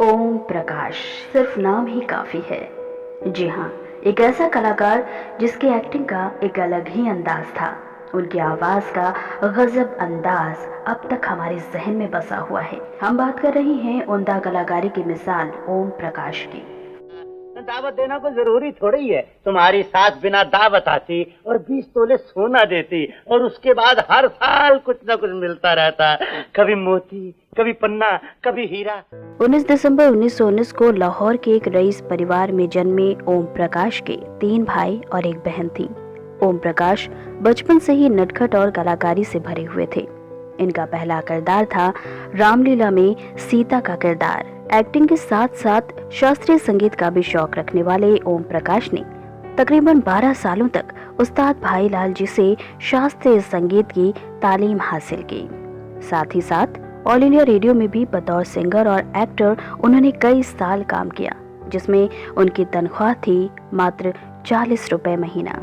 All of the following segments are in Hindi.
ओम प्रकाश सिर्फ नाम ही काफी है। जी हाँ, एक ऐसा कलाकार जिसकी एक्टिंग का एक अलग ही अंदाज था। उनकी आवाज का गजब अंदाज अब तक हमारे जहन में बसा हुआ है। हम बात कर रहे हैं उम्दा कलाकारी की मिसाल ओम प्रकाश की। दावत देना कोई जरूरी थोड़ी है। तुम्हारी सास बिना दावत आती और 20 तोले सोना देती और उसके बाद हर साल कुछ न कुछ मिलता रहता, कभी मोती, कभी पन्ना, कभी हीरा। 19 दिसंबर 1919 को लाहौर के एक रईस परिवार में जन्मे ओम प्रकाश के 3 भाई और एक बहन थी। ओम प्रकाश बचपन से ही नटखट और कलाकारी से भरे हुए थे। इनका पहला किरदार था रामलीला में सीता का किरदार। एक्टिंग के साथ साथ शास्त्रीय संगीत का भी शौक रखने वाले ओम प्रकाश ने तकरीबन 12 सालों तक उस्ताद भाईलाल जी से शास्त्रीय संगीत की तालीम हासिल की। साथ ही साथ ऑल इंडिया रेडियो में भी बतौर सिंगर और एक्टर उन्होंने कई साल काम किया, जिसमें उनकी तनख्वाह थी मात्र 40 रुपए महीना।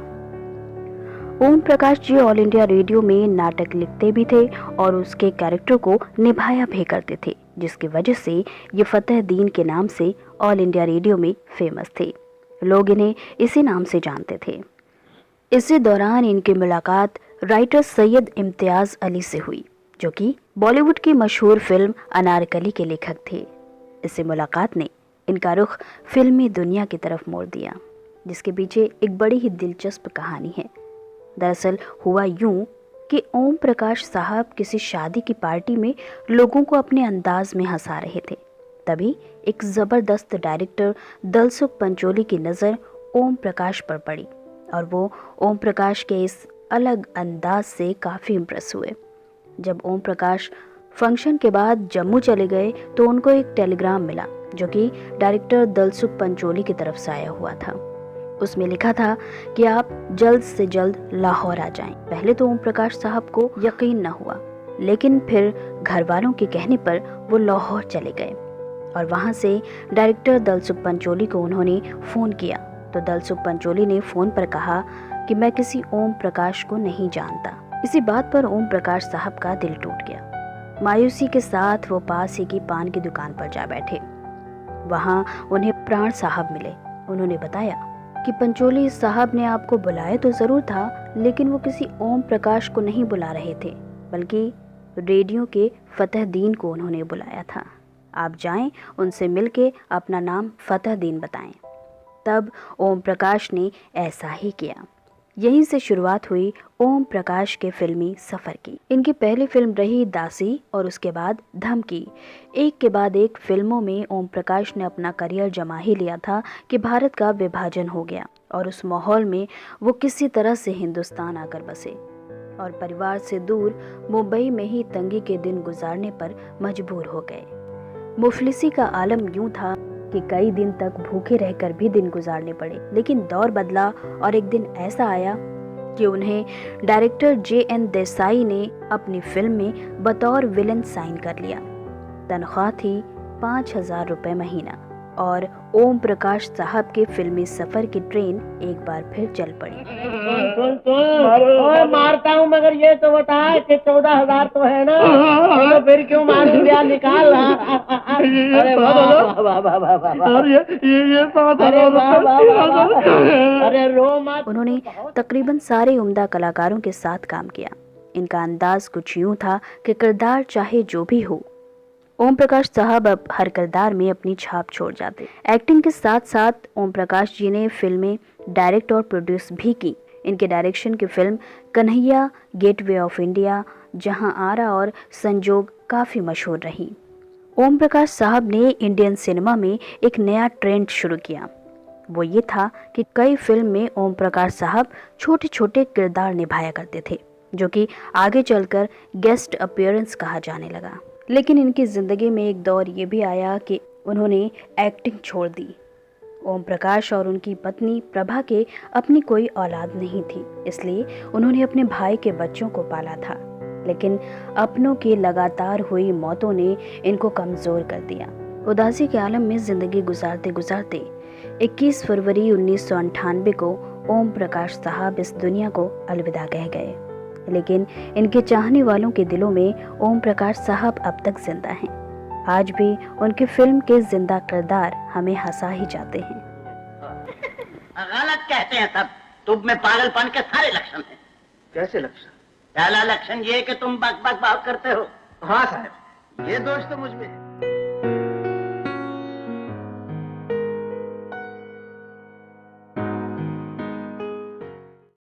Om Prakash ji all India radio में नाटक लिखते भी थे और उसके कैरेक्टर को निभाया भी करते थे, जिसकी वजह से ये फतेह दीन के नाम से ऑल इंडिया रेडियो में फेमस थे। लोग इन्हें इसी नाम से जानते थे। इसी दौरान इनकी मुलाकात राइटर सैयद इम्तियाज अली से हुई, जो कि बॉलीवुड की मशहूर फिल्म अनारकली के लेखक थे। इसी मुलाकात ने इनका रुख फिल्मी दुनिया की तरफ मोड़ दिया, जिसके पीछे एक बड़ी ही दिलचस्प कहानी है। दरअसल हुआ यूं कि ओम प्रकाश साहब किसी शादी की पार्टी में लोगों को अपने अंदाज में हंसा रहे थे। तभी एक जबरदस्त डायरेक्टर दलसुख पंचोली की नज़र ओम प्रकाश पर पड़ी और वो ओम प्रकाश के इस अलग अंदाज से काफ़ी इम्प्रेस हुए। जब ओम प्रकाश फंक्शन के बाद जम्मू चले गए तो उनको एक टेलीग्राम मिला, जो कि डायरेक्टर दलसुख पंचोली की तरफ से आया हुआ था। उसमें लिखा था कि आप जल्द से जल्द लाहौर आ जाएं। पहले तो ओम प्रकाश साहब को यकीन न हुआ, लेकिन फिर घर वालों के कहने पर वो लाहौर चले गए और वहां से डायरेक्टर दलसुख पंचोली को उन्होंने फ़ोन किया तो दलसुख पंचोली ने फ़ोन पर कहा कि मैं किसी ओम प्रकाश को नहीं जानता। इसी बात पर ओम प्रकाश साहब का दिल टूट गया। मायूसी के साथ वो पास ही की पान की दुकान पर जा बैठे। वहाँ उन्हें प्राण साहब मिले। उन्होंने बताया कि पंचोली साहब ने आपको बुलाया तो ज़रूर था, लेकिन वो किसी ओम प्रकाश को नहीं बुला रहे थे, बल्कि रेडियो के फतेह दीन को उन्होंने बुलाया था। आप जाएं, उनसे मिलके अपना नाम फतेह दीन बताएं। तब ओम प्रकाश ने ऐसा ही किया। यहीं से शुरुआत हुई ओम प्रकाश के फिल्मी सफ़र की। इनकी पहली फिल्म रही दासी और उसके बाद धमकी। एक के बाद एक फिल्मों में ओम प्रकाश ने अपना करियर जमा ही लिया था कि भारत का विभाजन हो गया और उस माहौल में वो किसी तरह से हिंदुस्तान आकर बसे और परिवार से दूर मुंबई में ही तंगी के दिन गुजारने पर मजबूर हो गए। मुफलिसी का आलम यूं था कि कई दिन तक भूखे रहकर भी दिन गुजारने पड़े, लेकिन दौर बदला और एक दिन ऐसा आया कि उन्हें डायरेक्टर JN देसाई ने अपनी फिल्म में बतौर विलन साइन कर लिया। तनख्वाह थी 5000 रुपए महीना और ओम प्रकाश साहब के फिल्मी सफर की ट्रेन एक बार फिर चल पड़ी। मारता हूँ, मगर ये तो बता कि 14,000 तो है ना, तो फिर क्यों मार दिया? निकाल। अरे अरे रो मत। उन्होंने तकरीबन सारे उम्दा कलाकारों के साथ काम किया। इनका अंदाज कुछ यूं था कि किरदार चाहे जो भी हो, ओम प्रकाश साहब अब हर किरदार में अपनी छाप छोड़ जाते। एक्टिंग के साथ साथ ओम प्रकाश जी ने फिल्में डायरेक्ट और प्रोड्यूस भी की। इनके डायरेक्शन की film Kanhaiya, gateway of India, जहां आरा और संजोग काफ़ी मशहूर रही। ओम प्रकाश साहब ने इंडियन सिनेमा में एक नया ट्रेंड शुरू किया। वो ये था कि कई फिल्म में ओम प्रकाश साहब छोटे छोटे किरदार निभाया करते थे, जो कि आगे चलकर गेस्ट अपीयरेंस कहा जाने लगा। लेकिन इनकी ज़िंदगी में एक दौर ये भी आया कि उन्होंने एक्टिंग छोड़ दी। ओम प्रकाश और उनकी पत्नी प्रभा के अपनी कोई औलाद नहीं थी, इसलिए उन्होंने अपने भाई के बच्चों को पाला था। लेकिन अपनों की लगातार हुई मौतों ने इनको कमज़ोर कर दिया। उदासी के आलम में ज़िंदगी गुजारते गुजारते 21 फरवरी 1998 को ओम प्रकाश साहब इस दुनिया को अलविदा कह गए। लेकिन इनके चाहने वालों के दिलों में ओम प्रकाश साहब अब तक जिंदा हैं। आज भी उनकी फिल्म के जिंदा किरदार हमें हंसा ही जाते हैं। गलत कहते हैं सब। तुम में पागलपन के सारे लक्षण हैं। कैसे लक्षण? पहला लक्षण ये कि तुम बक बक बहुत करते हो। हाँ साहब, ये दोष तो मुझ में है।